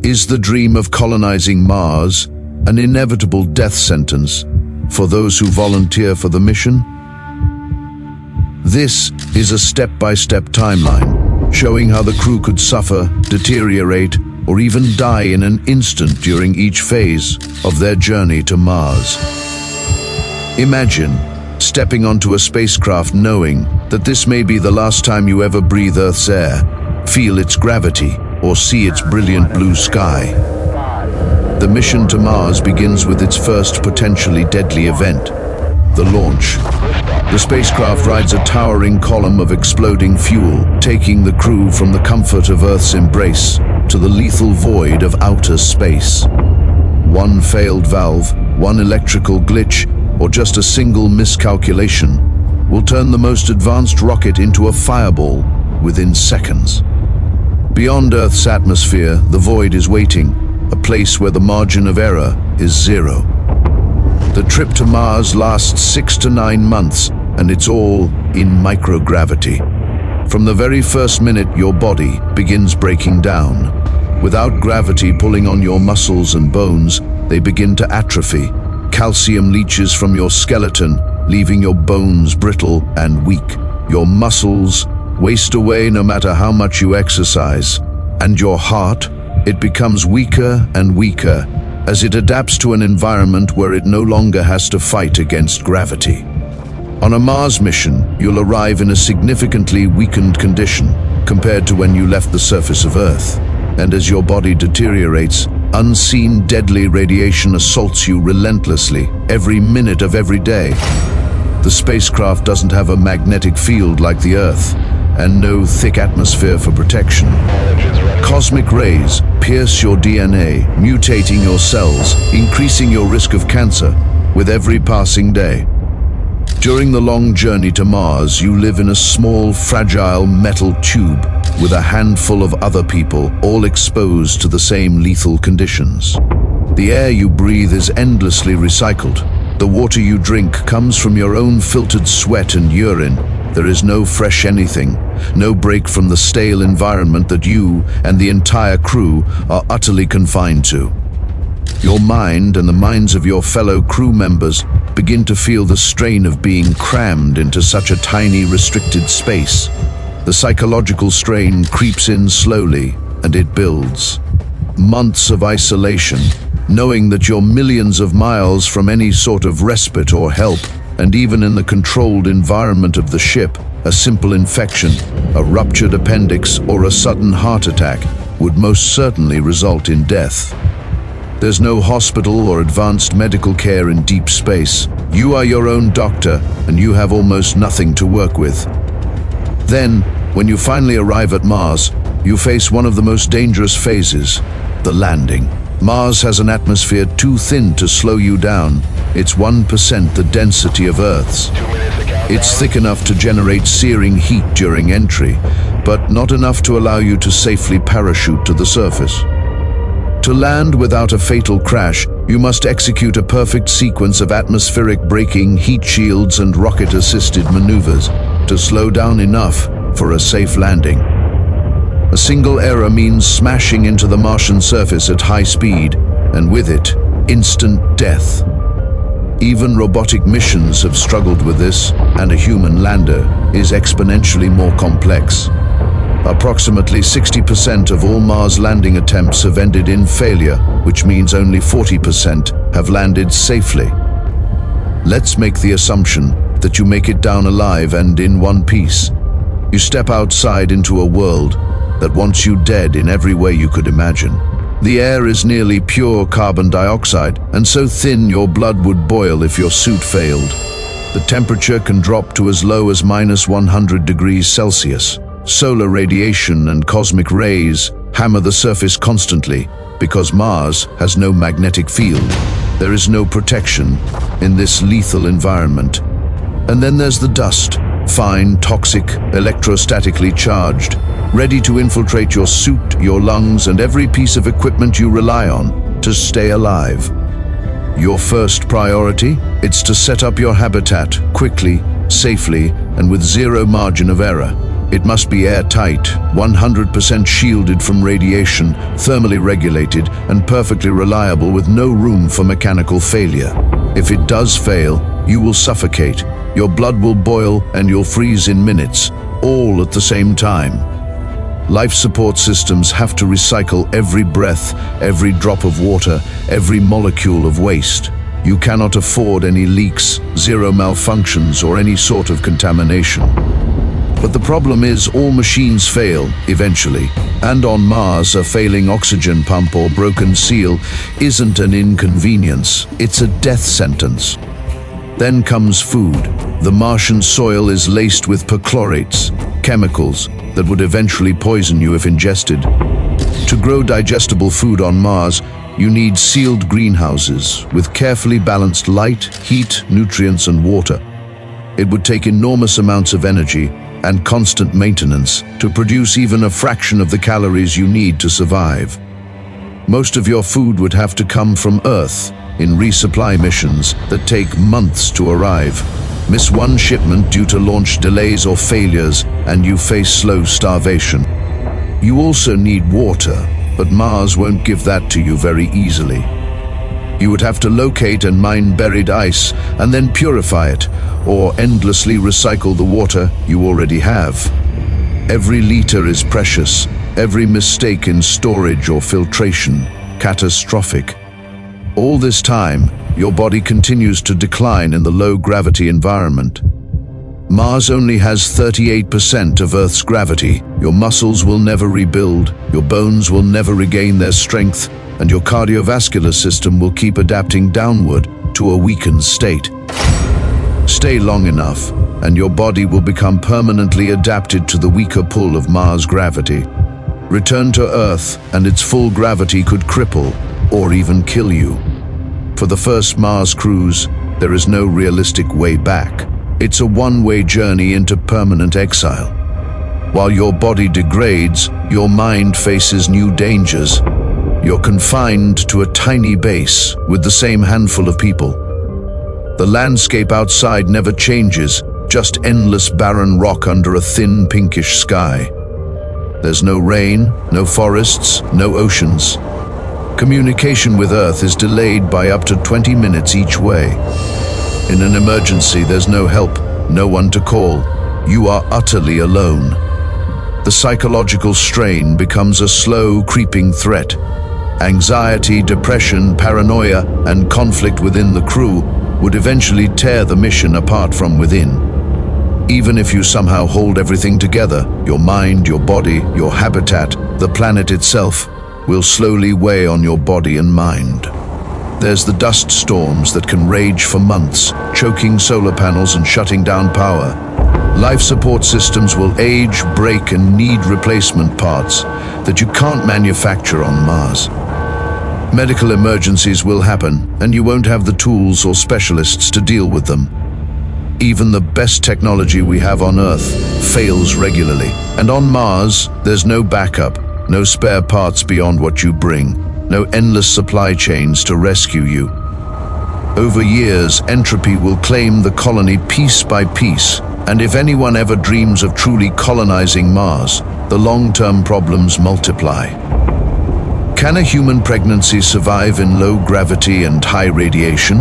Is the dream of colonizing Mars an inevitable death sentence for those who volunteer for the mission? This is a step-by-step timeline showing how the crew could suffer, deteriorate, or even die in an instant during each phase of their journey to Mars. Imagine stepping onto a spacecraft knowing that this may be the last time you ever breathe Earth's air, feel its gravity, or see its brilliant blue sky. The mission to Mars begins with its first potentially deadly event, the launch. The spacecraft rides a towering column of exploding fuel, taking the crew from the comfort of Earth's embrace to the lethal void of outer space. One failed valve, one electrical glitch, or just a single miscalculation will turn the most advanced rocket into a fireball within seconds. Beyond Earth's atmosphere, the void is waiting, a place where the margin of error is zero. The trip to Mars lasts 6 to 9 months, and it's all in microgravity. From the very first minute, your body begins breaking down. Without gravity pulling on your muscles and bones, they begin to atrophy. Calcium leaches from your skeleton, leaving your bones brittle and weak. Your muscles waste away no matter how much you exercise. And your heart, it becomes weaker and weaker as it adapts to an environment where it no longer has to fight against gravity. On a Mars mission, you'll arrive in a significantly weakened condition compared to when you left the surface of Earth. And as your body deteriorates, unseen deadly radiation assaults you relentlessly every minute of every day. The spacecraft doesn't have a magnetic field like the Earth, and no thick atmosphere for protection. Cosmic rays pierce your DNA, mutating your cells, increasing your risk of cancer with every passing day. During the long journey to Mars, you live in a small, fragile metal tube with a handful of other people, all exposed to the same lethal conditions. The air you breathe is endlessly recycled. The water you drink comes from your own filtered sweat and urine. There is no fresh anything, no break from the stale environment that you and the entire crew are utterly confined to. Your mind and the minds of your fellow crew members begin to feel the strain of being crammed into such a tiny, restricted space. The psychological strain creeps in slowly, and it builds. Months of isolation, knowing that you're millions of miles from any sort of respite or help, and even in the controlled environment of the ship, a simple infection, a ruptured appendix, or a sudden heart attack would most certainly result in death. There's no hospital or advanced medical care in deep space. You are your own doctor, and you have almost nothing to work with. Then, when you finally arrive at Mars, you face one of the most dangerous phases, the landing. Mars has an atmosphere too thin to slow you down. It's 1% the density of Earth's. It's thick enough to generate searing heat during entry, but not enough to allow you to safely parachute to the surface. To land without a fatal crash, you must execute a perfect sequence of atmospheric braking, heat shields, and rocket-assisted maneuvers to slow down enough for a safe landing. A single error means smashing into the Martian surface at high speed, and with it, instant death. Even robotic missions have struggled with this, and a human lander is exponentially more complex. Approximately 60% of all Mars landing attempts have ended in failure, which means only 40% have landed safely. Let's make the assumption that you make it down alive and in one piece. You step outside into a world that wants you dead in every way you could imagine. The air is nearly pure carbon dioxide, and so thin your blood would boil if your suit failed. The temperature can drop to as low as -100 degrees Celsius. Solar radiation and cosmic rays hammer the surface constantly because Mars has no magnetic field. There is no protection in this lethal environment. And then there's the dust, fine, toxic, electrostatically charged, ready to infiltrate your suit, your lungs, and every piece of equipment you rely on to stay alive. Your first priority? It's to set up your habitat quickly, safely, and with zero margin of error. It must be airtight, 100% shielded from radiation, thermally regulated, and perfectly reliable with no room for mechanical failure. If it does fail, you will suffocate, your blood will boil, and you'll freeze in minutes, all at the same time. Life support systems have to recycle every breath, every drop of water, every molecule of waste. You cannot afford any leaks, zero malfunctions, or any sort of contamination. But the problem is all machines fail, eventually. And on Mars, a failing oxygen pump or broken seal isn't an inconvenience, it's a death sentence. Then comes food. The Martian soil is laced with perchlorates, chemicals that would eventually poison you if ingested. To grow digestible food on Mars, you need sealed greenhouses with carefully balanced light, heat, nutrients, and water. It would take enormous amounts of energy and constant maintenance to produce even a fraction of the calories you need to survive. Most of your food would have to come from Earth in resupply missions that take months to arrive. Miss one shipment due to launch delays or failures, and you face slow starvation. You also need water, but Mars won't give that to you very easily. You would have to locate and mine buried ice and then purify it, or endlessly recycle the water you already have. Every liter is precious, every mistake in storage or filtration, catastrophic. All this time, your body continues to decline in the low-gravity environment. Mars only has 38% of Earth's gravity. Your muscles will never rebuild, your bones will never regain their strength, and your cardiovascular system will keep adapting downward to a weakened state. Stay long enough, and your body will become permanently adapted to the weaker pull of Mars' gravity. Return to Earth, and its full gravity could cripple or even kill you. For the first Mars cruise, there is no realistic way back. It's a one-way journey into permanent exile. While your body degrades, your mind faces new dangers. You're confined to a tiny base with the same handful of people. The landscape outside never changes, just endless barren rock under a thin pinkish sky. There's no rain, no forests, no oceans. Communication with Earth is delayed by up to 20 minutes each way. In an emergency, there's no help, no one to call. You are utterly alone. The psychological strain becomes a slow, creeping threat. Anxiety, depression, paranoia, and conflict within the crew would eventually tear the mission apart from within. Even if you somehow hold everything together, your mind, your body, your habitat, the planet itself, will slowly weigh on your body and mind. There's the dust storms that can rage for months, choking solar panels and shutting down power. Life support systems will age, break, and need replacement parts that you can't manufacture on Mars. Medical emergencies will happen, and you won't have the tools or specialists to deal with them. Even the best technology we have on Earth fails regularly. And on Mars, there's no backup, no spare parts beyond what you bring, no endless supply chains to rescue you. Over years, Entropy will claim the colony piece by piece, and if anyone ever dreams of truly colonizing Mars, the long-term problems multiply. Can a human pregnancy survive in low gravity and high radiation?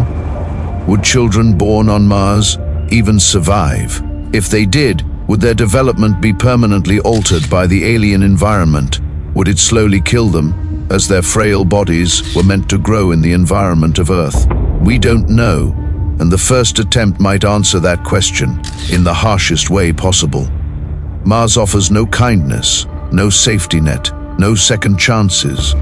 Would children born on Mars even survive? If they did, would their development be permanently altered by the alien environment? Would it slowly kill them, as their frail bodies were meant to grow in the environment of Earth? We don't know, and the first attempt might answer that question in the harshest way possible. Mars offers no kindness, no safety net, no second chances.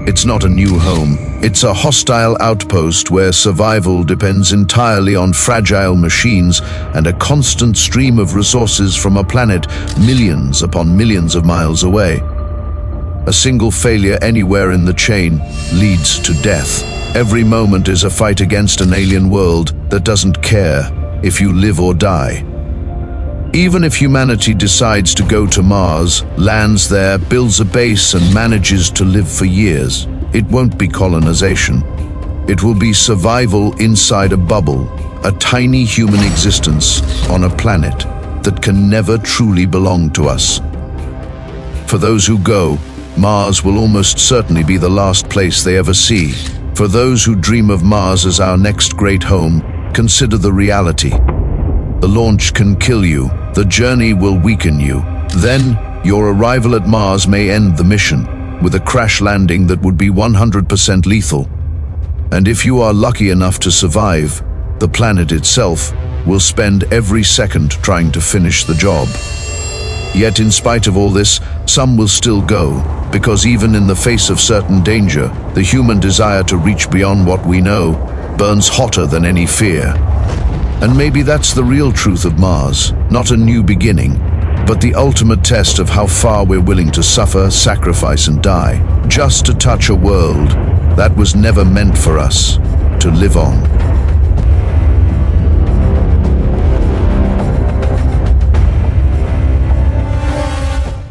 It's not a new home. It's a hostile outpost where survival depends entirely on fragile machines and a constant stream of resources from a planet millions upon millions of miles away. A single failure anywhere in the chain leads to death. Every moment is a fight against an alien world that doesn't care if you live or die. Even if humanity decides to go to Mars, lands there, builds a base, and manages to live for years, it won't be colonization. It will be survival inside a bubble, a tiny human existence on a planet that can never truly belong to us. For those who go, Mars will almost certainly be the last place they ever see. For those who dream of Mars as our next great home, consider the reality. The launch can kill you, the journey will weaken you. Then, your arrival at Mars may end the mission, with a crash landing that would be 100% lethal. And if you are lucky enough to survive, the planet itself will spend every second trying to finish the job. Yet in spite of all this, some will still go, because even in the face of certain danger, the human desire to reach beyond what we know burns hotter than any fear. And maybe that's the real truth of Mars, not a new beginning, but the ultimate test of how far we're willing to suffer, sacrifice, and die, just to touch a world that was never meant for us to live on.